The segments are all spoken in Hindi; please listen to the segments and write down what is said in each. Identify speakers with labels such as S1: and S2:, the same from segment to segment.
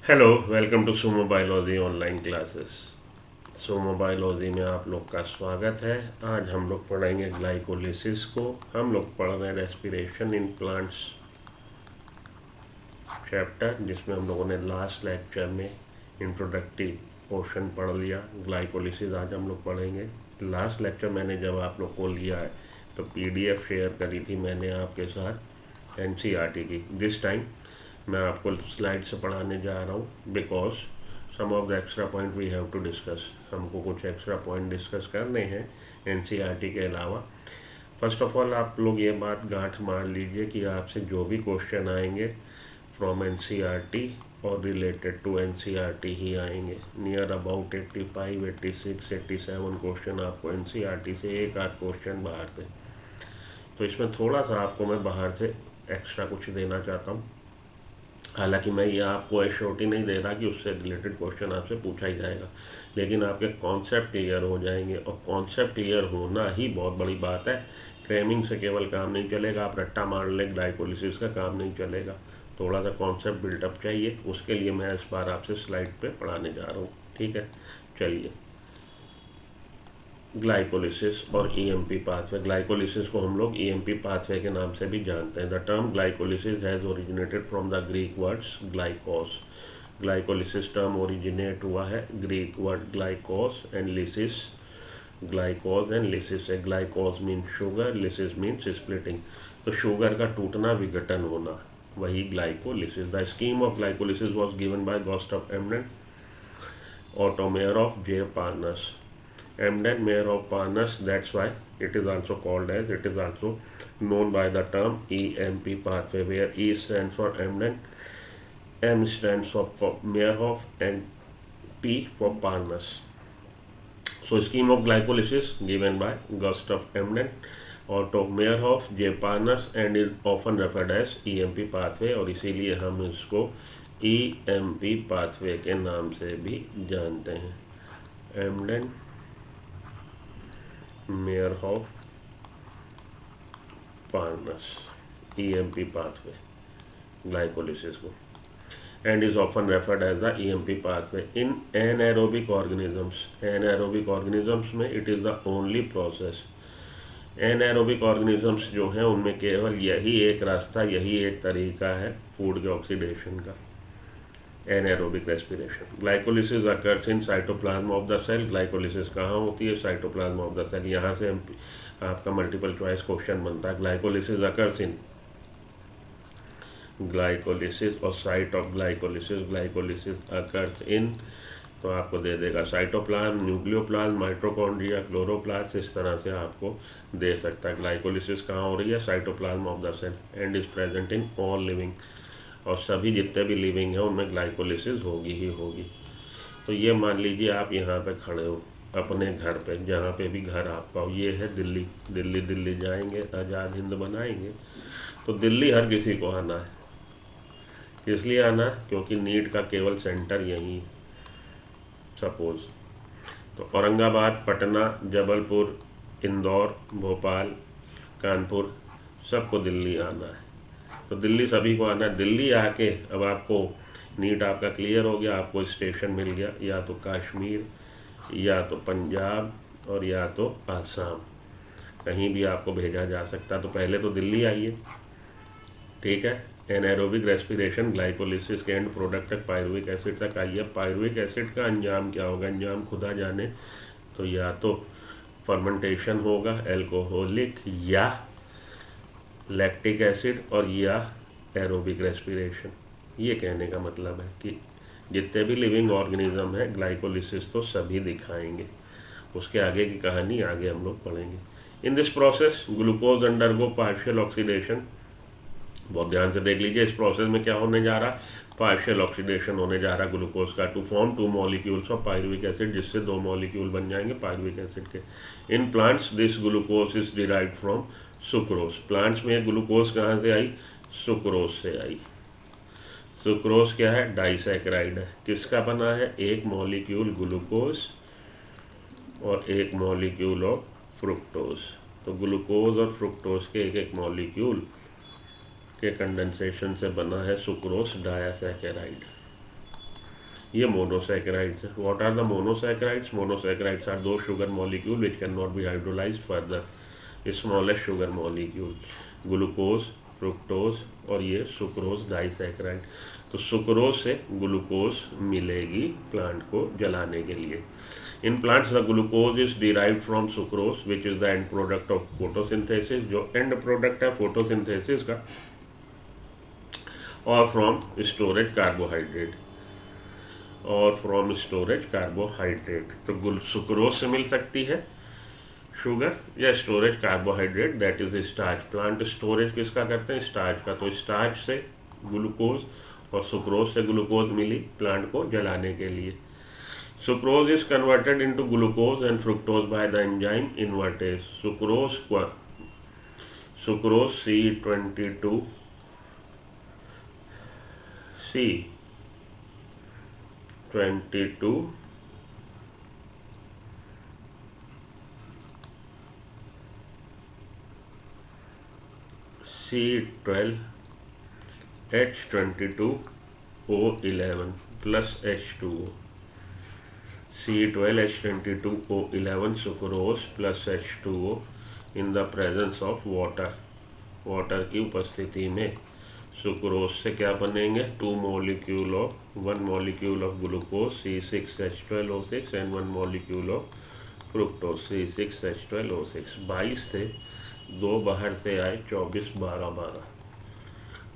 S1: Hello, welcome to Sumo biology online classes. Sumo biology में आप लोग का स्वागत है। आज हम लोग पढ़ेंगे ग्लाइकोलिसिस को। हम लोग पढ़ रहे हैं रेस्पिरेशन इन प्लांट्स चैप्टर, जिसमें हम लोगों ने लास्ट लेक्चर में इंट्रोडक्टिव पोर्शन पढ़ लिया। ग्लाइकोलिसिस आज हम लोग पढ़ेंगे। लास्ट लेक्चर मैंने जब आप लोग को लिया है तो पीडीएफ शेयर करी थी मैंने आपके साथ एनसीईआरटी की। दिस टाइम मैं आपको स्लाइड से पढ़ाने जा रहा हूँ because some of the extra point we have to discuss. हमको कुछ एक्स्ट्रा पॉइंट डिस्कस करने हैं एनसीईआरटी के अलावा। फर्स्ट ऑफ ऑल आप लोग ये बात गांठ मार लीजिए कि आपसे जो भी क्वेश्चन आएंगे फ्रॉम एनसीईआरटी और रिलेटेड टू एनसीईआरटी ही आएंगे। नियर अबाउट 85, 86, 87 क्वेश्चन आपको एनसीईआरटी से, एक आध क्वेश्चन बाहर से। तो इसमें थोड़ा सा आपको मैं बाहर से एक्स्ट्रा कुछ देना चाहता हूँ। हालांकि मैं ये आपको एश्योरिटी नहीं दे रहा कि उससे रिलेटेड क्वेश्चन आपसे पूछा ही जाएगा, लेकिन आपके कॉन्सेप्ट क्लियर हो जाएंगे और कॉन्सेप्ट क्लियर होना ही बहुत बड़ी बात है। क्रेमिंग से केवल काम नहीं चलेगा, आप रट्टा मार लें ग्लाइकोलिसिस का काम नहीं चलेगा। थोड़ा सा कॉन्सेप्ट बिल्टअप चाहिए, उसके लिए मैं इस बार आपसे स्लाइड पे पढ़ाने जा रहा हूँ। ठीक है, चलिए। ग्लाइकोलिसिस और ईएमपी पाथवे। ग्लाइकोलिसिस को हम लोग ईएमपी पाथवे के नाम से भी जानते हैं। The term glycolysis has originated from the Greek words glycos. Glycolysis term originate हुआ है Greek word glycos and lysis. Glycos and lysis से। Glycos mean sugar, lysis means splitting. तो शुगर का टूटना, विघटन होना, वही glycolysis. The scheme of glycolysis was given by Gustav Embden, Otto Mayer of J. Parnas. Emden, Mayer of Parnas, that's why it is also called as, it is also known by the term EMP pathway, where E stands for Emden, M stands for Meyerhoff, and P for Parnas. So scheme of glycolysis given by Gustav Emden, Otto Meyerhoff, J. Parnas, and is often referred as EMP pathway, और इसीलिए हम इसको EMP pathway के नाम से भी जानते हैं। Embden, Meyerhof, Parnas, EMP pathway glycolysis को, and is often referred as the EMP pathway in anaerobic organisms. Anaerobic organisms में it is the only process. Anaerobic organisms जो हैं उनमें केवल यही एक रास्ता, यही एक तरीका है फूड के ऑक्सीडेशन का, anaerobic respiration. Glycolysis occurs in cytoplasm of the cell. Glycolysis कहाँ होती है? Cytoplasm of the cell. यहाँ से आपका मल्टीपल चॉइस क्वेश्चन बनता है। ग्लाइकोलिसिस अकर्स इन, ग्लाइकोलिसिस और site of glycolysis. Glycolysis occurs in तो आपको दे देगा साइटोप्लाज्म, न्यूक्लियोप्लाज्म, माइटोकॉन्ड्रिया, क्लोरोप्लास्ट, इस तरह से आपको दे सकता है। ग्लाइकोलिसिस कहाँ हो रही है? Cytoplasm of the cell, and is present in all living. और सभी जितने भी लिविंग हैं उनमें ग्लाइकोलिसिस होगी ही होगी। तो ये मान लीजिए आप यहाँ पे खड़े हो अपने घर पे, जहाँ पे भी घर आपका हो। ये है दिल्ली। दिल्ली जाएंगे, आज़ाद हिंद बनाएंगे। तो दिल्ली हर किसी को आना है। इसलिए आना है क्योंकि नीट का केवल सेंटर यहीं है सपोज। तो औरंगाबाद, पटना, जबलपुर, इंदौर, भोपाल, कानपुर, सबको दिल्ली आना है। तो दिल्ली सभी को आना है। दिल्ली आके अब आपको नीट आपका क्लियर हो गया, आपको स्टेशन मिल गया, या तो कश्मीर, या तो पंजाब, और या तो आसाम। कहीं भी आपको भेजा जा सकता है। तो पहले तो दिल्ली आइए, ठीक है। एनाएरोबिक रेस्पिरेशन ग्लाइकोलिसिस के एंड प्रोडक्ट तक पायरुविक एसिड तक आइए। पायरुविक एसिड का अंजाम क्या होगा? अंजाम खुदा जाने। तो या तो फर्मेंटेशन होगा एल्कोहलिक, या लैक्टिक एसिड, और या एरोबिक रेस्पिरेशन। ये कहने का मतलब है कि जितने भी लिविंग ऑर्गेनिज्म है ग्लाइकोलिसिस तो सभी दिखाएंगे। उसके आगे की कहानी आगे हम लोग पढ़ेंगे। In this process glucose undergo partial oxidation. बहुत ध्यान से देख लीजिए, इस प्रोसेस में क्या होने जा रहा? पार्शियल ऑक्सीडेशन होने जा रहा ग्लूकोज का, to form 2 molecules of pyruvic acid, जिससे 2 मॉलिक्यूल बन जाएंगे पायरुविक एसिड के। In plants this glucose is derived from sucrose. Plants में ग्लूकोज कहाँ से आई? सुक्रोज से आई। सुक्रोज क्या है? डाइसैकेराइड है। किसका बना है? एक मॉलिक्यूल ग्लूकोज और एक मॉलिक्यूल ऑफ फ्रुक्टोज। तो ग्लूकोज और फ्रुक्टोज के एक एक मॉलिक्यूल के कंडेंसेशन से बना है सुक्रोज डाइसैकेराइड। ये मोनोसैकेराइड्स है। What are the monosaccharides? Monosaccharides are दो sugar molecule which can not be hydrolyse further. Smallest sugar molecule glucose, fructose और ये सुक्रोज डाइसैकेराइड। तो सुक्रोज से ग्लूकोज मिलेगी प्लांट को जलाने के लिए। In plants the glucose is derived from sucrose which is the end product of photosynthesis, जो एंड प्रोडक्ट है फोटोसिंथेसिस का, और फ्रॉम स्टोरेज कार्बोहाइड्रेट, और फ्रॉम स्टोरेज कार्बोहाइड्रेट। तो सुक्रोज से मिल सकती है शुगर या storage carbohydrate, that is starch. Plant storage किसका करते हैं? स्टार्च का। तो स्टार्च से ग्लूकोज और सुक्रोज से ग्लूकोज मिली प्लांट को जलाने के लिए। Sucrose is converted into glucose and fructose bye the enzyme invertase. Sucrose C22 C12H22O11 plus H2O। C12H22O11 sucrose plus H2O in the presence of water। Water की उपस्थिति में सुक्रोज से क्या बनेंगे? 1 molecule of glucose C6H12O6 and 1 molecule of fructose C6H12O6। 22 से 2 बाहर से आए 24, 12, 12।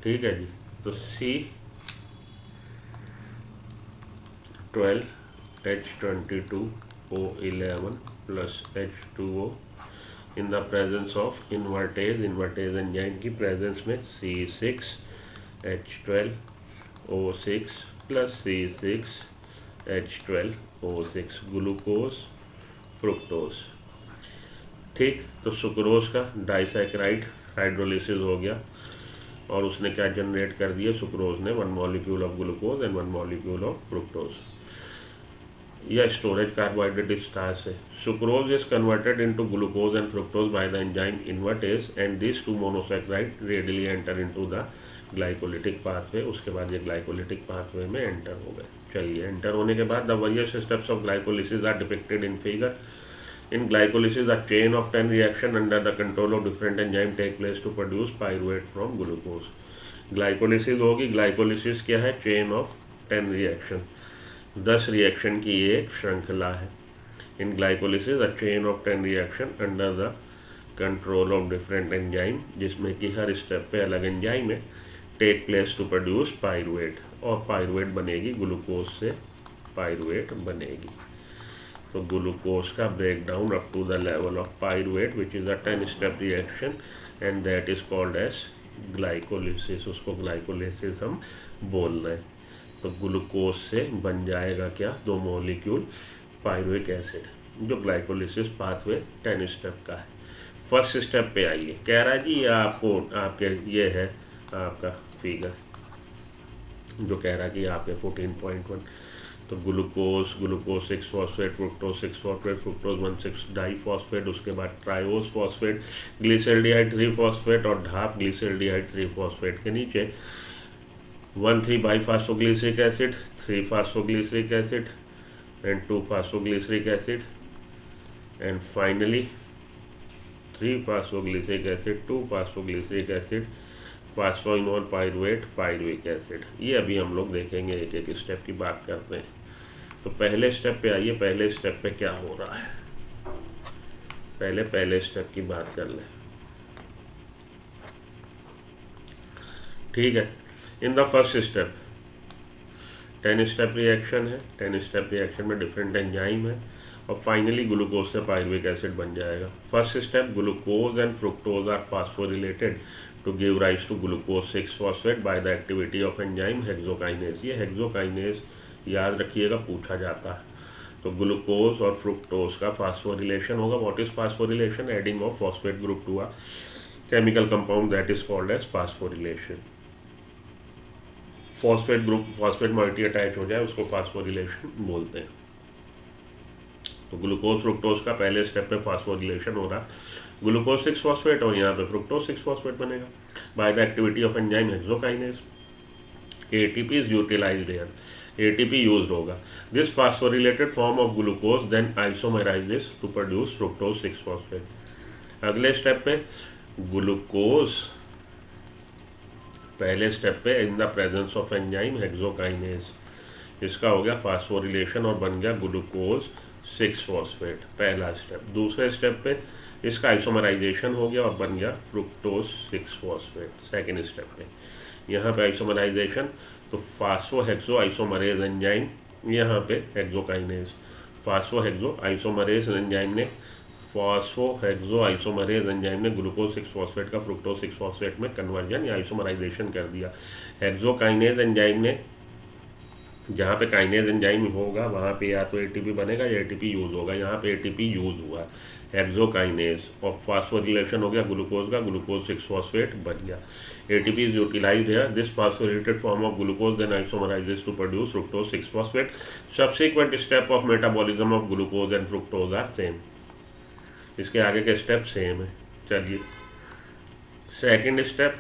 S1: ठीक है जी। तो C12H22O11 plus H2O in the presence of invertase enzyme की प्रेजेंस में C6H12O6 plus C6H12O6 glucose, fructose. ठीक, तो सुक्रोज का डाइसैकेराइड हाइड्रोलिसिस हो गया और उसने क्या जनरेट कर दिया? सुक्रोज ने 1 molecule of glucose and 1 molecule of fructose. या स्टोरेज कार्बोहाइड्रेट स्टार्च से sucrose is converted into glucose and fructose bye the enzyme invertase and this 2 monosaccharide readily enter into the glycolytic pathway. उसके बाद ये ग्लाइकोलिटिक पाथवे में एंटर हो गए। चलिए, एंटर होने के बाद the various steps of glycolysis are depicted in figure. In glycolysis, a chain of 10 reaction under the control of different enzyme take place to produce pyruvate from glucose। Glycolysis होगी। ग्लाइकोलिसिस क्या है? चेन ऑफ 10 रिएक्शन, 10 रिएक्शन की एक श्रृंखला है। In glycolysis a chain of 10 reaction under the control of different enzyme, जिसमें कि हर स्टेप पे अलग एंजाइम है, take place to produce pyruvate. और पाइरुवेट बनेगी ग्लूकोज से, पाइरुवेट बनेगी। तो ग्लूकोज का break down up to the level of pyruvate which is a 10 step reaction and that is called as glycolysis. उसको ग्लाइकोलिसिस हम बोल रहे हैं। तो ग्लूकोज से बन जाएगा क्या? 2 molecule पाइरुविक एसिड, जो ग्लाइकोलिसिस पाथवे 10 स्टेप का है। फर्स्ट स्टेप पे आइए। कह रहा है जी ये आपको आपके ये है आपका फिगर जो कह रहा है कि आपके 14.1। तो glucose 6 phosphate, fructose 6 phosphate, fructose 1,6 diphosphate, उसके बाद ट्रायोज फॉस्फेट, ग्लिसरल्डिहाइड 3 फॉस्फेट और ढाप ग्लिसरल्डिहाइड 3 फॉस्फेट के नीचे 1,3 biphosphoglyceric acid, 3 phosphoglyceric acid and 2 phosphoglyceric acid and finally 3 phosphoglyceric acid, 2 phosphoglyceric acid, phosphoenol pyruvate, pyruvic acid. ये अभी हम लोग देखेंगे, एक एक स्टेप की बात करते हैं। तो पहले स्टेप पे आइए। पहले स्टेप पे क्या हो रहा है? पहले स्टेप की बात कर लें। ठीक है। In the first step 10 step reaction है। 10 स्टेप रिएक्शन में डिफरेंट एंजाइम है और फाइनली ग्लूकोज से पाइरुविक एसिड बन जाएगा। First step, glucose and fructose are phosphorylated to give rise to glucose 6 phosphate by the activity of enzyme hexokinase. ये हेक्सोकाइनेज याद रखिएगा, पूछा जाता है। तो ग्लूकोज और फ्रुक्टोज का फास्फोरिलेशन होगा। What is phosphorylation? Adding of phosphate group to a chemical compound that is called as phosphorylation. Phosphate group, phosphate moiety attach हो जाए उसको फास्फोरिलेशन बोलते हैं। तो ग्लूकोज फ्रुक्टोज का पहले स्टेप पे फास्फोरिलेशन हो रहा, ग्लूकोज 6 फॉस्फेट और यहाँ पे फ्रुक्टोज 6 फॉस्फेट बनेगा by the activity of enzyme hexokinase. ATP is utilized here. ATP use होगा। This phosphorylated form of glucose then isomerizes to produce fructose six phosphate. अगले स्टेप पे ग्लूकोज, पहले स्टेप पे in the presence of enzyme hexokinase, इसका हो गया फास्फोरिलेशन और बन गया ग्लूकोज 6-फॉस्फेट, पहला स्टेप। दूसरे स्टेप पे इसका आइसोमराइजेशन हो गया और बन गया फ्रुक्टोज 6-फॉस्फेट, सेकेंड स्टेप पे। यहाँ पे आइसोमराइजेशन तो फास्फो हेक्सो आइसोमरेज एंजाइम, यहाँ पे hexokinase, phospho hexo isomerase enzyme ने ग्लूकोज 6-फॉस्फेट का फ्रुक्टोज 6-फॉस्फेट में कन्वर्जन या आइसोमराइजेशन कर दिया। हेक्सोकाइनेज एंजाइम ने, जहाँ पे काइनेज एंजाइम होगा वहाँ पे या तो एटीपी बनेगा या एटीपी यूज होगा, यहाँ पे एटीपी यूज हुआ हेक्सोकाइनेज और फास्फोरिलेशन हो गया ग्लूकोज का, ग्लूकोज 6-फॉस्फेट बन गया। ATP is utilized here, this phosphorylated form of glucose then isomerizes to produce fructose six phosphate. Subsequent step of metabolism of glucose and fructose are same, इसके आगे के स्टेप सेम है। चलिए second step,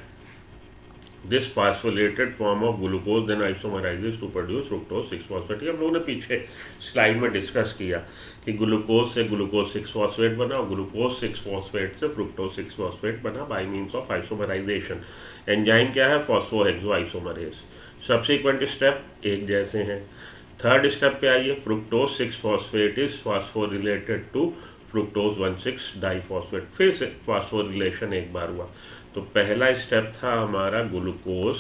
S1: this phosphorylated form of glucose then isomerizes to produce fructose six phosphate. हम लोगों ने पीछे स्लाइड में डिस्कस किया कि ग्लूकोज से ग्लूकोज 6-फॉस्फेट बना और ग्लूकोज 6-फॉस्फेट से फ्रुक्टोज 6-फॉस्फेट बना by means of isomerisation. Enzyme क्या है? फॉस्फोहेक्सो आइसोमरेज। सब्सिक्वेंट स्टेप एक जैसे हैं। थर्ड स्टेप पे आइए, फ्रुक्टोज 6-फॉस्फेट इज फास्फोरिलेटेड टू फ्रुक्टोज 1,6-डाइफॉस्फेट। फिर से फास्फोरिलेशन एक बार हुआ। तो पहला स्टेप था हमारा ग्लूकोज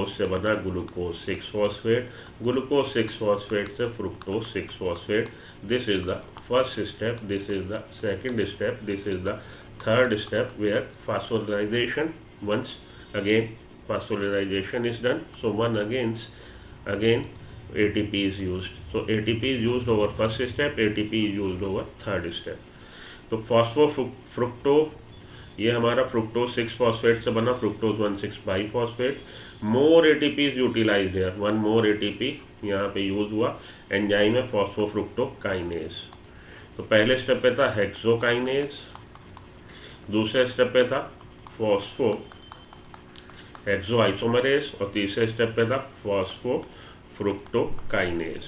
S1: से बना ग्लूकोज 6-फॉस्फेट, ग्लूकोज 6-फॉस्फेट से fructose six phosphate. This is the first step, this is the second step, this is the third step where phosphorylation once again phosphorylation is done. So one again ATP is used. So ATP is used over first step, ATP is used over third step. तो फॉस्फोफ्रुक्टो ये हमारा फ्रुक्टोज 6-फॉस्फेट से बना fructose one six biphosphate. More ATP is utilized here, one more ATP यहाँ पे यूज हुआ। एंजाइम है फॉस्फोफ्रुक्टोकाइनेज। तो पहले स्टेप पे था हेक्सोकाइनेज, दूसरे स्टेप पे था फॉस्फो हेक्सो आइसोमरेज और तीसरे स्टेप पे था फॉस्फोफ्रुक्टोकाइनेज।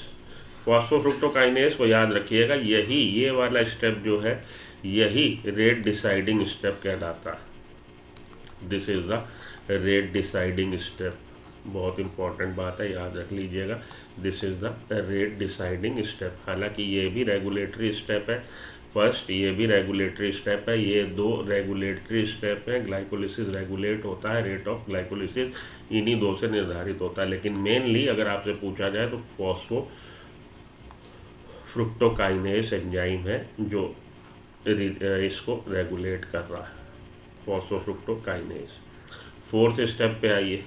S1: फॉस्फोफ्रुक्टोकाइनेज को याद रखिएगा, यही ये वाला स्टेप जो है यही रेट डिसाइडिंग स्टेप कहलाता है। This is the rate deciding step, बहुत इंपॉर्टेंट बात है, याद रख लीजिएगा। This is the rate deciding step. हालांकि ये भी रेगुलेटरी स्टेप है, फर्स्ट ये भी रेगुलेटरी स्टेप है, ये दो रेगुलेटरी स्टेप हैं। ग्लाइकोलिसिस रेगुलेट होता है, रेट ऑफ ग्लाइकोलिसिस इन्हीं दो से निर्धारित होता है। लेकिन मेनली अगर आपसे पूछा जाए तो फॉस्फोफ्रुक्टोकाइनेज एंजाइम है जो इसको रेगुलेट कर रहा है, फॉस्फोफ्रुक्टोकाइनेज। फोर्थ स्टेप पे आइए,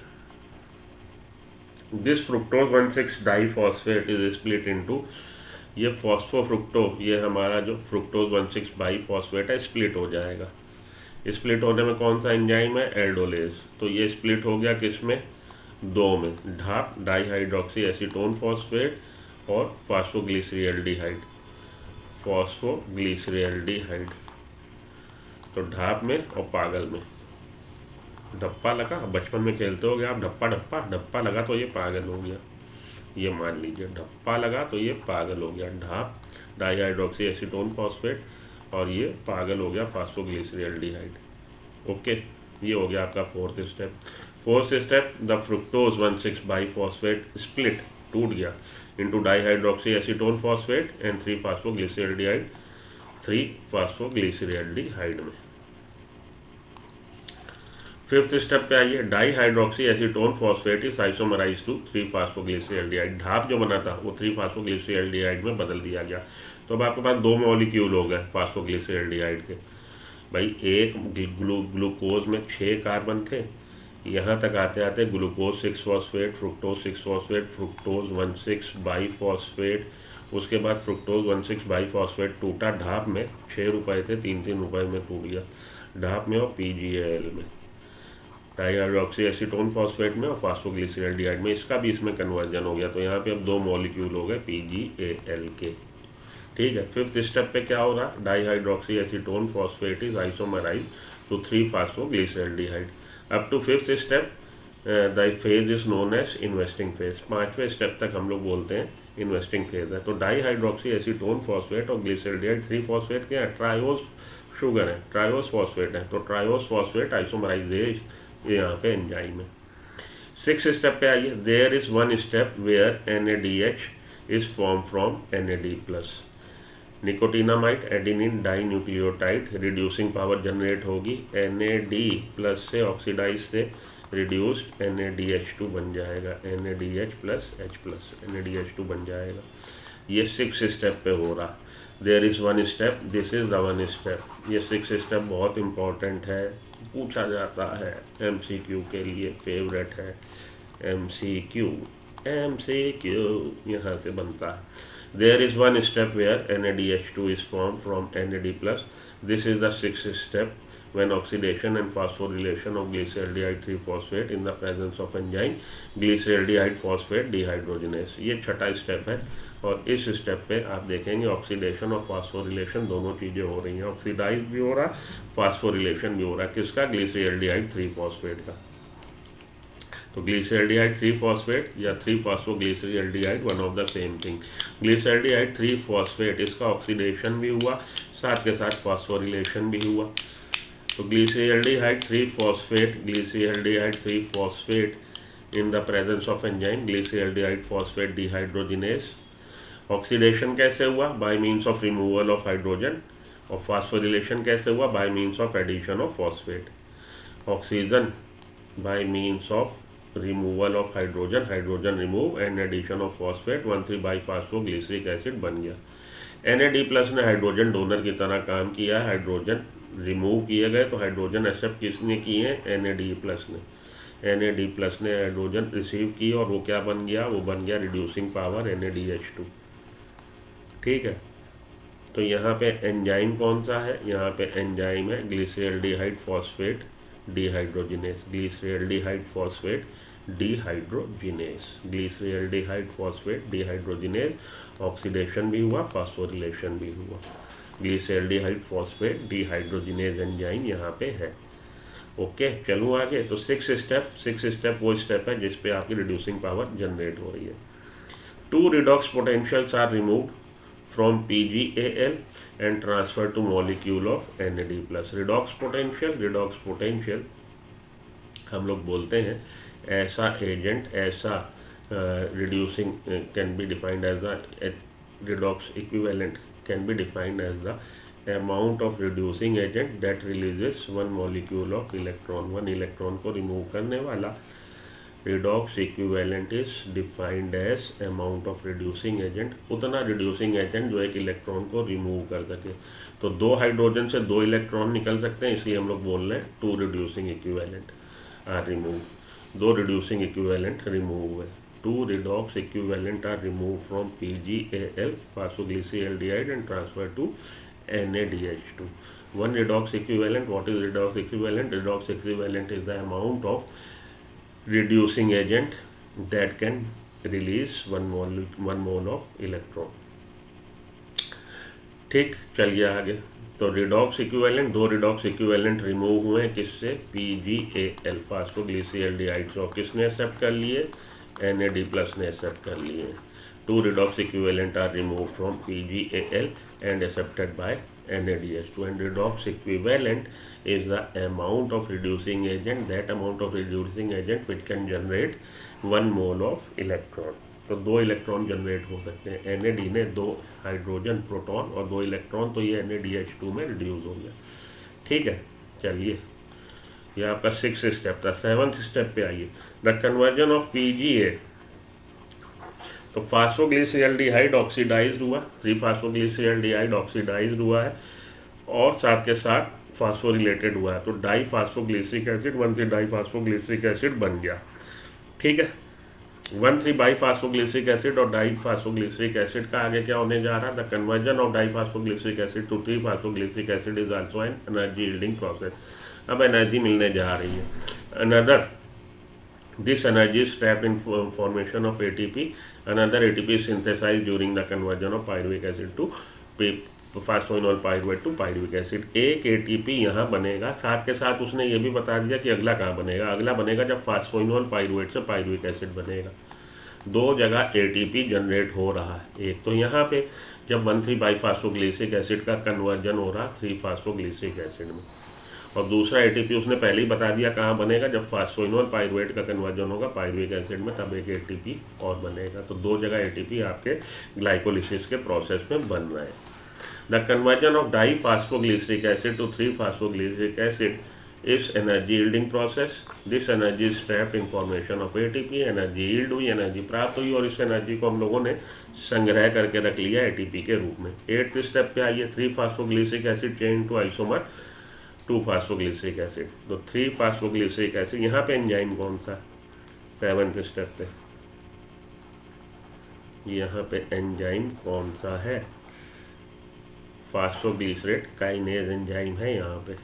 S1: this fructose one six diphosphate is split into, ये फॉस्फोफ्रुक्टो ये हमारा जो फ्रुक्टोज 1,6-बाइफॉस्फेट है स्प्लिट हो जाएगा। स्प्लिट होने में कौन सा एंजाइम है? एल्डोलेज। तो ये स्प्लिट हो गया किस में? दो में, ढाप डाईहाइड्रोक्सी एसीटोन फॉस्फेट और फॉस्फोग्लिसरॉल्डिहाइड, फॉस्फोग्लिसरॉल्डिहाइड। तो ढाप में और पागल में। ढप्पा लगा, बचपन में खेलते हो गए आप, ढप्पा ढप्पा ढप्पा लगा तो ये पागल हो गया, ये मान लीजिए ढप्पा लगा तो ये पागल हो गया, ढाप डाईहाइड्रोक्सी एसीटोन फॉस्फेट और ये पागल हो गया फॉस्फोग्लिसरॉल्डिहाइड। ओके, ये हो गया आपका fourth step. Fourth step, the fructose one six biphosphate split, टूट गया into dihydroxy acetone phosphate and three phosphoglyceraldehyde, three phosphoglyceraldehyde में। फिफ्थ स्टेप पे आइए, dihydroxy acetone phosphate is isomerize to three phosphoglyceraldehyde. ढाप जो बना था वो 3-फॉस्फोग्लिसरॉल्डिहाइड में बदल दिया गया। तो अब आपके पास दो मॉलिक्यूल हो गए फॉस्फोग्लिसरॉल्डिहाइड के। भाई एक ग्लूकोज में 6 कार्बन थे, यहाँ तक आते आते ग्लूकोज 6-फॉस्फेट, फ्रुक्टोज 6-फॉस्फेट, फ्रुक्टोज 1,6-बाइफॉस्फेट, उसके बाद फ्रुक्टोज 1,6-बाइफॉस्फेट टूटा ढाप में, 6 रुपये थे 3-3 रुपये में टूट गया ढाप में और PgAl में, डाईहाइड्रोक्सी एसीटोन फॉस्फेट में और फॉस्फोग्लिसरॉल्डिहाइड में। इसका भी इसमें कन्वर्जन हो गया। तो यहाँ पे अब दो मॉलिक्यूल हो गए PgAl के। ठीक है, फिफ्थ स्टेप पे क्या हो रहा? Dihydroxy acetone phosphate is isomerize to three phosphoglyceraldehyde. Up to fifth step the phase is known as investing phase. 5वें स्टेप तक हम लोग बोलते हैं इन्वेस्टिंग फेज है। तो डाई हाइड्रोक्सी एसीटोन फॉस्फेट और ग्लिसरॉल्डिहाइड 3 फॉस्फेट के हैं, ट्रायोस शुगर है, ट्रायोस फॉस्फेट है। तो ट्रायोस फॉस्फेट आइसोमराइजेज ये यहाँ पे एंजाइम है। 6 स्टेप पे आइए। There is one step where NADH is form from NAD+। Nicotinamide adenine dinucleotide reducing power generate होगी, NAD+ से ऑक्सीडाइज से रिड्यूस्ड NADH2 बन जाएगा, NADH+H+, NADH2 बन जाएगा। ये 6 स्टेप पे हो रहा। There is one step, this is the one step. ये 6 स्टेप बहुत इंपॉर्टेंट है, पूछा जाता है MCQ के लिए, फेवरेट है MCQ यहाँ से बनता है। There is one step where NADH2 is formed from NAD+. This is the 6th step when oxidation and phosphorylation of glyceraldehyde 3-phosphate in the presence of enzyme glyceraldehyde phosphate dehydrogenase। ये 6ठा स्टेप है और इस स्टेप पे आप देखेंगे ऑक्सीडेशन और फॉस्फोरिलेशन दोनों चीज़ें हो रही हैं। ऑक्सीडाइज भी हो रहा, फॉस्फोरिलेशन भी हो रहा। किसका? ग्लिसरॉल्डिहाइड 3-फॉस्फेट का। तो ग्लिसरॉल्डिहाइड 3-फॉस्फेट या three phosphoglyceraldehyde one of the same thing. Glyceraldehyde three phosphate इसका ऑक्सीडेशन भी हुआ, साथ के साथ फॉस्फोरिलेशन भी हुआ। तो glyceraldehyde three phosphate in the presence of enzyme glyceraldehyde phosphate dehydrogenase. Oxidation कैसे हुआ? By means of removal of hydrogen. और फॉस्फोरिलेशन कैसे हुआ? By means of addition of phosphate. Oxygen by means of removal of hydrogen remove and addition of phosphate one three biphosphoglyceric acid बन गया। NAD+ ने हाइड्रोजन डोनर की तरह काम किया, हाइड्रोजन रिमूव किए गए तो हाइड्रोजन एक्सेप्ट किसने किए? NAD+ ने। NAD+ ने हाइड्रोजन रिसीव की और वो क्या बन गया? वो बन गया रिड्यूसिंग पावर NADH2। ठीक है, तो यहाँ पे एंजाइम कौन सा है? यहाँ पे एंजाइम है glyceraldehyde phosphate dehydrogenase. Glyceraldehyde phosphate dehydrogenase, glyceraldehyde phosphate dehydrogenase. Oxidation भी हुआ, फॉस्फोरिलेशन भी हुआ। ग्लिसरॉल्डिहाइड फॉस्फेट डिहाइड्रोजिनेस एंजाइम यहाँ पे है। ओके, चलूँ आगे। तो 6 स्टेप वो स्टेप है जिस पे आपकी रिड्यूसिंग पावर जनरेट हो रही है। 2 redox potentials are removed from PgAl and transfer to molecule of NAD+। Redox potential हम लोग बोलते हैं ऐसा एजेंट, ऐसा reducing can be defined as the redox equivalent can be defined as the amount of reducing agent that releases one molecule of electron. One electron को रिमूव करने वाला redox equivalent is defined as amount of reducing agent, उतना रिड्यूसिंग एजेंट जो एक इलेक्ट्रॉन को रिमूव कर सके। तो 2 हाइड्रोजन से 2 इलेक्ट्रॉन निकल सकते हैं, इसलिए हम लोग बोल रहे हैं 2 reducing equivalent are remove. 2 reducing equivalent remove हुए। 2 redox equivalent are remove from PgAl phosphoglyceraldehyde and transfer to NADH2। 1 redox equivalent, what is redox equivalent? Redox equivalent is the amount of reducing agent that can release one mole of electron। ठीक, चलिए आगे। तो redox equivalent, 2 redox equivalent remove हुए किससे? PgAl फॉस्फोग्लिसरॉल्डिहाइड से। किसने एक्सेप्ट कर लिए? NAD+ ने एक्सेप्ट कर लिए। 2 redox equivalent are removed from PgAl and accepted by NADH2। and redox equivalent is the amount of reducing agent, that amount of reducing agent which can generate 1 mole of electron। तो 2 इलेक्ट्रॉन जनरेट हो सकते हैं। NAD ने 2 हाइड्रोजन प्रोटॉन और 2 इलेक्ट्रॉन, तो ये NADH2 में रिड्यूस हो गया। ठीक है, चलिए ये आपका 6th स्टेप था। 7th स्टेप पे आइए। द कन्वर्जन ऑफ PgA, तो फॉस्फोग्लिसरॉल्डिहाइड ऑक्सीडाइज्ड हुआ, 3-फॉस्फोग्लिसरॉल्डिहाइड ऑक्सीडाइज्ड हुआ है और साथ के साथ फॉस्फोरिलेटेड हुआ है। तो डाईफॉस्फोग्लिसरिक एसिड 1,3-डाईफॉस्फोग्लिसरिक एसिड बन गया। ठीक है, 1,3-बाईफॉस्फोग्लिसरिक एसिड और डाईफॉस्फोग्लिसरिक एसिड का आगे क्या होने जा रहा है? The conversion of diphosphoglyceric acid to three phosphoglyceric acid is also an energy yielding process. अब एनर्जी मिलने जा रही है। Another This energy is trapped in formation of ATP. Another ATP is synthesized during the conversion of pyruvic acid to तो phosphoenol pyruvate to pyruvic acid, एक एटीपी यहाँ बनेगा। साथ के साथ उसने ये भी बता दिया कि अगला कहाँ बनेगा, अगला बनेगा जब फास्फोइनोल पाइरुवेट से पाइरुविक एसिड बनेगा। दो जगह एटीपी जनरेट हो रहा है, एक तो यहाँ पे जब 1,3-बाईफास्फोग्लिसिक एसिड का कन्वर्जन हो रहा 3-फास्फोग्लिसिक एसिड में, और दूसरा एटीपी उसने पहले ही बता दिया कहाँ बनेगा, जब फास्फोइनोल पाइरुवेट का कन्वर्जन होगा पाइरुविक एसिड में, तब एक एटीपी और बनेगा। तो दो जगह एटीपी आपके ग्लाइकोलिसिस के प्रोसेस में बन रहे हैं। The conversion of diphosphoglyceric acid to three phosphoglyceric acid is energy yielding process. This energy is trapped in formation of ATP. Energy yield हुई, एनर्जी प्राप्त हुई, और इस एनर्जी को हम लोगों ने संग्रह करके रख लिया एटीपी के रूप में। 8th स्टेप पे आइए, three phosphoglyceric acid change to isomer two phosphoglyceric acid. तो 3-फास्फोग्लिसरिक एसिड, यहाँ पे एंजाइम कौन सा, 7th स्टेप पे, यहाँ पे एंजाइम कौन सा है, फास्फोग्लिसरेट काइनेज एंजाइम है यहाँ पे,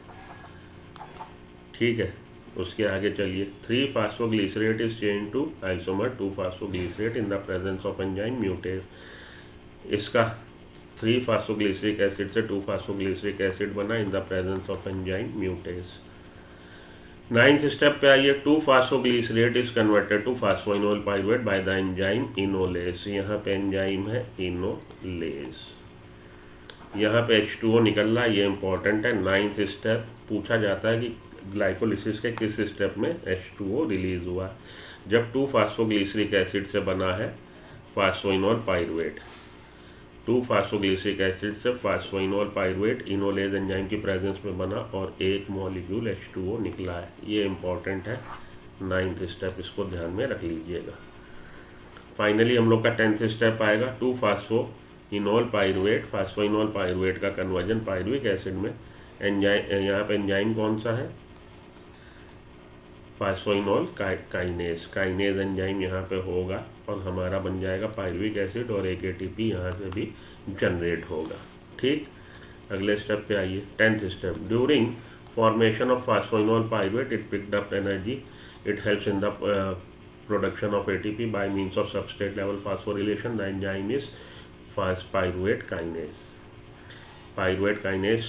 S1: ठीक है। उसके आगे चलिए, three phosphoglycerate is change to isomer two phosphoglycerate in the presence of enzyme mutase. इसका 3-फास्फोग्लिसरिक एसिड से 2-फास्फोग्लिसरिक एसिड बना in the presence of enzyme mutase. 9th step पे आइए, two phosphoglycerate is converted to phosphoenol pyruvate by the enzyme enolase. यहाँ पे एंजाइम है इनोलेज, यहाँ पे H2O निकल रहा है, ये इंपॉर्टेंट है। 9th स्टेप पूछा जाता है कि ग्लाइकोलिसिस के किस स्टेप में H2O रिलीज हुआ, जब 2-फास्फोग्लिसरिक एसिड से बना है फास्फोइनोल पाइरुवेट। 2-फास्फोग्लिसरिक एसिड से फास्फोइनोल पाइरुवेट इनोलेज एंजाइम की प्रेजेंस में बना और एक मॉलिक्यूल H2O निकला है, ये इंपॉर्टेंट है। 9th स्टेप, इसको ध्यान में रख लीजिएगा। फाइनली हम लोग का 10th स्टेप आएगा, 2-फास्फोइनोल पाइरुवेट, फास्फोइनोल पाइरुवेट का कन्वर्जन पाइरुविक एसिड में। एंजाइम, यहाँ पे एंजाइम कौन सा है, फास्फोइनोल काइनेज, काइनेज एंजाइम यहाँ पे होगा और हमारा बन जाएगा पाइरुविक एसिड, और एक एटीपी यहाँ से भी जनरेट होगा, ठीक। अगले स्टेप पे आइए, 10th step, during formation of phosphoenol pyruvate it picked up energy, it helps in the production of ATP by means of substrate level phosphorylation. The enzyme is pyruvate kinase. Pyruvate kinase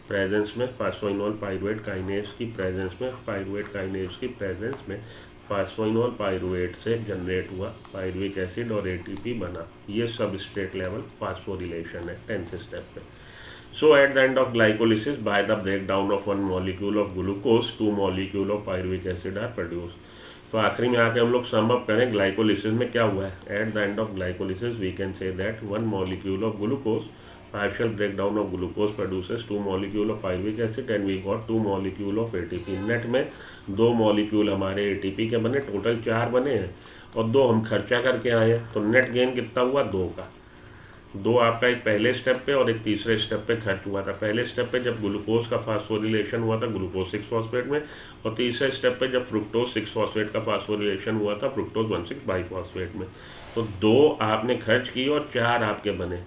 S1: presence में, फास्फोइनोल पाइरुवेट काइनेज की प्रेजेंस में, पाइरुवेट काइनेज की प्रेजेंस में फास्फोइनोल पाइरुवेट से जनरेट हुआ पाइरुविक एसिड और एटीपी बना, ये सबस्ट्रेट लेवल फास्फोरिलेशन है 10th स्टेप पे। So at the end of glycolysis by the breakdown of 1 molecule of glucose 2 molecule of pyruvic acid are produce. तो आखिरी में आके हम लोग सम अप करें ग्लाइकोलिसिस में क्या हुआ है। At the end of glycolysis we can say that 1 molecule of glucose, partial breakdown of glucose produces 2 molecule of pyruvic acid and we got 2 molecule of ATP। Net में 2 मॉलिक्यूल हमारे ATP के बने, टोटल 4 बने हैं और 2 हम खर्चा करके आए हैं, तो नेट गेन कितना हुआ, 2 का। 2 आपका एक पहले स्टेप पे और एक तीसरे स्टेप पे खर्च हुआ था। पहले स्टेप पे जब ग्लूकोज का फास्फोरिलेशन हुआ था ग्लूकोज 6-फॉस्फेट में, और तीसरे स्टेप पे जब फ्रुक्टोज 6-फॉस्फेट का फास्फोरिलेशन हुआ था फ्रुक्टोज 1,6-बाईफॉस्फेट में। तो 2 आपने खर्च की और 4 आपके बने।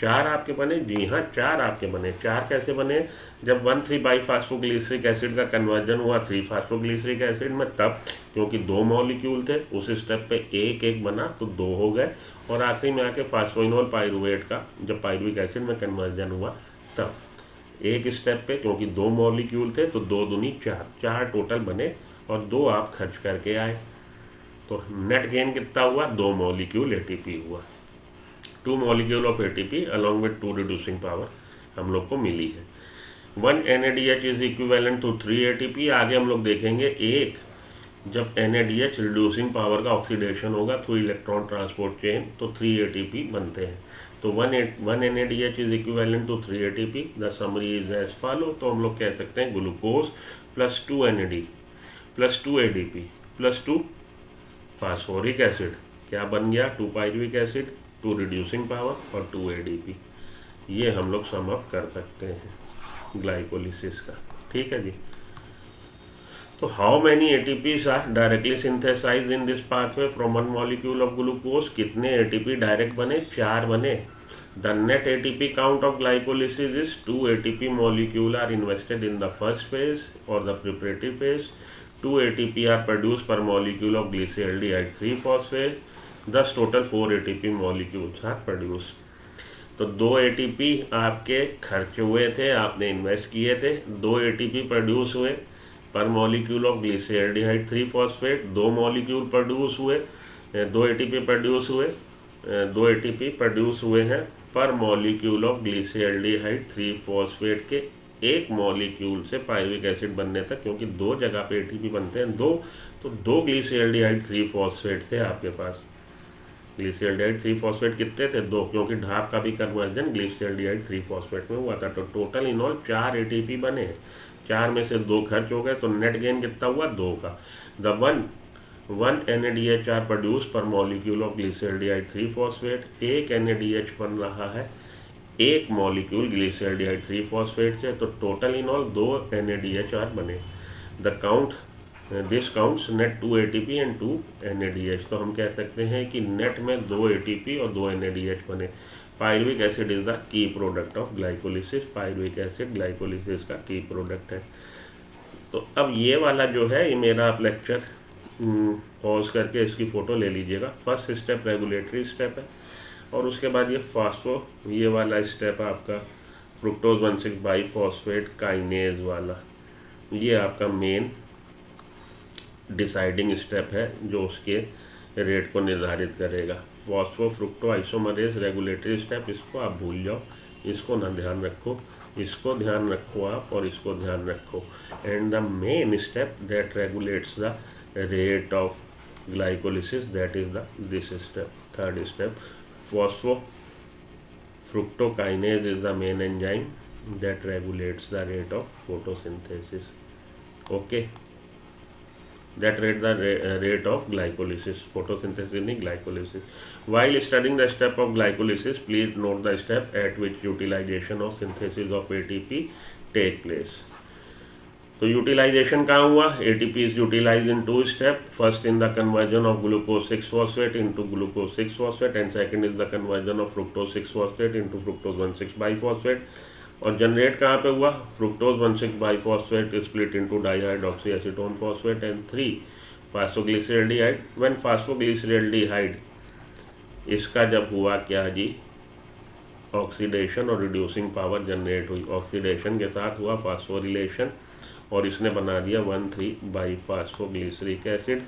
S1: 4 आपके बने, जी हाँ 4 आपके बने। 4 कैसे बने, जब 1,3-बाईफास्फोग्लिसरिक एसिड का कन्वर्जन हुआ 3-फास्फोग्लिसरिक एसिड में, तब क्योंकि 2 मॉलिक्यूल थे उस स्टेप पे एक एक बना तो 2 हो गए, और आखिरी में आके फास्फोइनोल पाइरुवेट का जब पाइरुविक एसिड में कन्वर्जन हुआ तब एक स्टेप पे क्योंकि 2 मॉलिक्यूल थे तो 2 दूनी 4 टोटल बने और 2 आप खर्च करके आए। तो नेट गेन कितना हुआ, 2 मॉलिक्यूल एटीपी हुआ। 2 molecule of ATP along with 2 reducing power हम लोग को मिली है। 1 NADH is equivalent to 3 ATP। आगे हम लोग देखेंगे एक जब NADH रिड्यूसिंग पावर का ऑक्सीडेशन होगा थ्रू इलेक्ट्रॉन ट्रांसपोर्ट चेन तो 3 ATP बनते हैं। तो 1 NADH is equivalent to 3 ATP। The summary is as follow. तो हम लोग कह सकते हैं glucose plus 2 NAD plus 2 ADP plus 2 phosphoric acid क्या बन गया, 2 पाइरुविक एसिड, 2 रिड्यूसिंग पावर और 2 ADP। ये हम लोग सम अप कर सकते हैं ग्लाइकोलिसिस का, ठीक है जी। तो how many ATPs are directly synthesize in this pathway from 1 molecule of glucose. कितने ATP डायरेक्ट बने, 4 बने। The net ATP count of glycolysis is 2 ATP molecule are invested in the first phase और the preparatory phase. 2 ATP are produce per molecule of glyceraldehyde three phosphate. 10 total 4 ATP molecules are produce. तो 2 एटीपी आपके खर्च हुए थे, आपने इन्वेस्ट किए थे, 2 एटीपी प्रोड्यूस हुए पर molecule of glyceraldehyde 3 phosphate, 2 molecule produce हुए, 2 एटीपी प्रोड्यूस हुए, 2 एटीपी प्रोड्यूस हुए हैं पर मॉलिक्यूल ऑफ ग्लिसरॉल्डिहाइड 3 फॉस्फेट के एक मॉलिक्यूल से पायरुविक एसिड बनने तक, क्योंकि 2 जगह पे एटीपी बनते हैं 2, तो 2 ग्लिसरॉल्डिहाइड 3 फॉस्फेट थे आपके पास। ग्लिसरॉल्डिहाइड 3 फॉस्फेट कितने थे? 2, क्योंकि ढाप का भी कन्वर्जन ग्लिसरॉल्डिहाइड 3 फॉस्फेट में हुआ था। तो टोटल इन ऑल 4 एटीपी बने हैं, 4 में से 2 खर्च हो गए, तो नेट गेन कितना हुआ? 2 का। The one NADH produce per molecule of glyceraldehyde 3 phosphate, एक NADH बन रहा है एक मॉलिक्यूल ग्लिसरॉल्डिहाइड 3 फॉस्फेट से, तो टोटल इन ऑल 2 NADH बने। This counts net 2 ATP and 2 NADH। तो हम कह सकते हैं कि नेट में 2 ATP और 2 NADH बने। Pyruvic acid is the key product of glycolysis. Pyruvic acid glycolysis का की प्रोडक्ट है। तो अब ये वाला जो है, ये मेरा आप लेक्चर पॉज करके इसकी फ़ोटो ले लीजिएगा। फर्स्ट स्टेप रेगुलेटरी स्टेप है, और उसके बाद ये वाला स्टेप आपका फ्रुक्टोज 1,6 बाईफॉस्फेट काइनेज वाला, ये आपका मेन डिसाइडिंग स्टेप है जो उसके रेट को निर्धारित करेगा। Phospho fructo isomerase regulatory step, इसको आप भूल जाओ, इसको ना ध्यान रखो, इसको ध्यान रखो आप, और इसको ध्यान रखो। And the main step that regulates the rate of glycolysis, that is this step, third step. Phosphofructokinase is the main enzyme that regulates the rate of photosynthesis. Okay, that rate of glycolysis, photosynthesis in glycolysis. While studying the step of glycolysis, please note the step at which utilization of synthesis of ATP take place. तो यूटिलाइजेशन कहाँ हुआ? ATP is utilized in 2 steps. First in the conversion of glucose 6-phosphate into glucose 6-phosphate, and second is the conversion of fructose 6-phosphate into fructose 1,6 biphosphate. और जनरेट कहाँ पे हुआ? Fructose 1,6 biphosphate split into dihydroxy acetone phosphate and 3 phosphoglyceraldehyde. When phosphoglyceraldehyde, इसका जब हुआ क्या जी? ऑक्सीडेशन और रिड्यूसिंग पावर जनरेट हुई। ऑक्सीडेशन के साथ हुआ फास्फोरिलेशन, और इसने बना दिया 1,3-बाईफास्फोग्लिसरिक एसिड,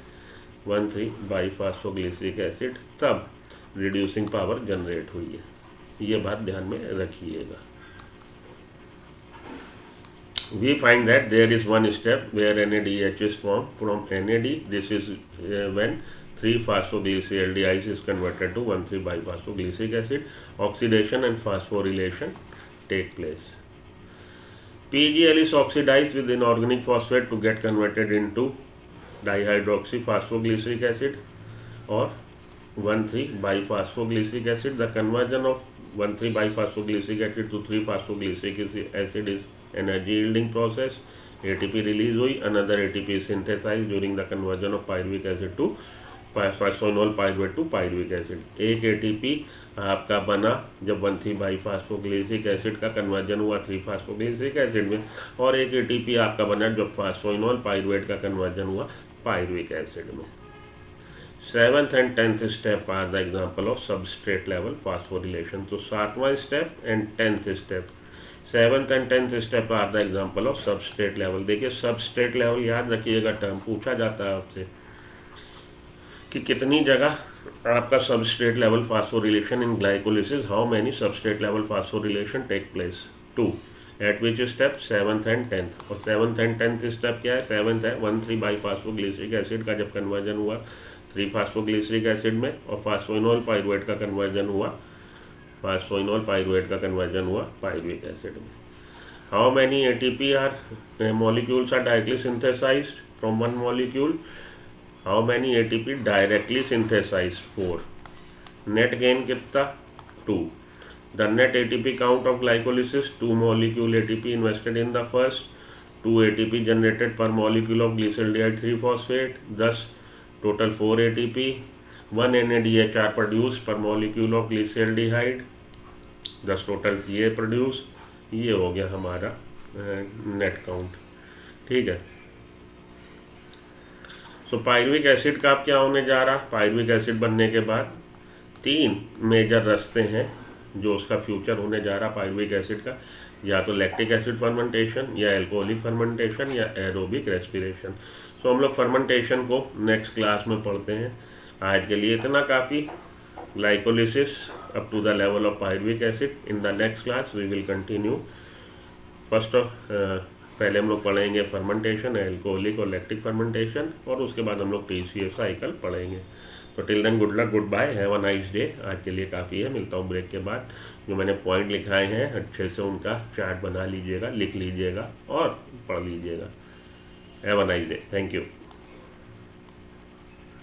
S1: 1,3-बाईफास्फोग्लिसरिक एसिड, तब रिड्यूसिंग पावर जनरेट हुई है। ये बात ध्यान में रखिएगा। We find that there is one step where NADH is formed from NAD. This is when 3-phosphoglyceraldehyde is converted to 1,3-biphosphoglyceric acid. Oxidation and phosphorylation take place. PGL is oxidized with inorganic phosphate to get converted into dihydroxyphosphoglyceric acid or 1,3-biphosphoglyceric acid. The conversion of 1,3-biphosphoglyceric acid to 3-phosphoglyceric acid is energy yielding process. ATP release हुई, another ATP is synthesized during the conversion of pyruvic acid to phosphonol pyruvate to pyruvic acid. एक ATP आपका बना जब 1,3-बाईफास्फोग्लिसरिक एसिड का कन्वर्जन हुआ 3-फास्फोग्लिसरिक एसिड में, और एक ATP आपका बना जब फास्फोनोल पाइरुवेट का कन्वर्जन हुआ पाइरुविक एसिड में। 7th and 10th step are the example of substrate level phosphorylation. तो 7वां step and 10th step, 7th and 10th step are the example of substrate level. देखिए सबस्ट्रेट लेवल याद रखिएगा, टर्म पूछा जाता है आपसे कि कितनी जगह आपका substrate level phosphorylation in glycolysis, how many substrate level phosphorylation take place? 2। At which step? 7th and 10th। और 7th and 10th स्टेप क्या है? 7th है 1,3-बाईफास्फोग्लिसरिक एसिड का जब कन्वर्जन हुआ 3-फास्फोग्लिसरिक एसिड में, और फास्फोइनोल पाइरुवेट का कन्वर्जन हुआ पाइरुविक एसिड में। How many ATP are molecules are directly synthesized from one molecule? How many ATP directly synthesized? 4. Net gain कितना? 2. The net ATP count of glycolysis, 2 molecule ATP invested in the first, 2 ATP generated per molecule of glyceraldehyde 3-phosphate, thus total 4 ATP, 1 NADH are produced per molecule of glyceraldehyde, thus total ये प्रोड्यूस। ये हो गया हमारा नेट काउंट, ठीक है। तो पाइरुविक एसिड का अब क्या होने जा रहा? पाइरुविक एसिड बनने के बाद 3 मेजर रास्ते हैं जो उसका फ्यूचर होने जा रहा पायरुविक एसिड का, या तो लैक्टिक एसिड फर्मेंटेशन, या एल्कोहलिक फर्मेंटेशन, या एरोबिक रेस्पिरेशन। सो हम लोग फर्मेंटेशन को नेक्स्ट क्लास में पढ़ते हैं। आज के लिए इतना काफ़ी। Glycolysis up to the level of pyruvic acid. In the next class we will continue. First पहले हम लोग पढ़ेंगे फर्मेंटेशन, एल्कोहलिक और लैक्टिक फर्मेंटेशन, और उसके बाद हम लोग TCA साइकिल पढ़ेंगे। तो till then good luck, good bye, have a nice day. आज के लिए काफ़ी है, मिलता हूँ ब्रेक के बाद। जो मैंने पॉइंट लिखाए हैं अच्छे से उनका चार्ट बना लीजिएगा, लिख लीजिएगा और पढ़ लीजिएगा। Have a nice day, thank you.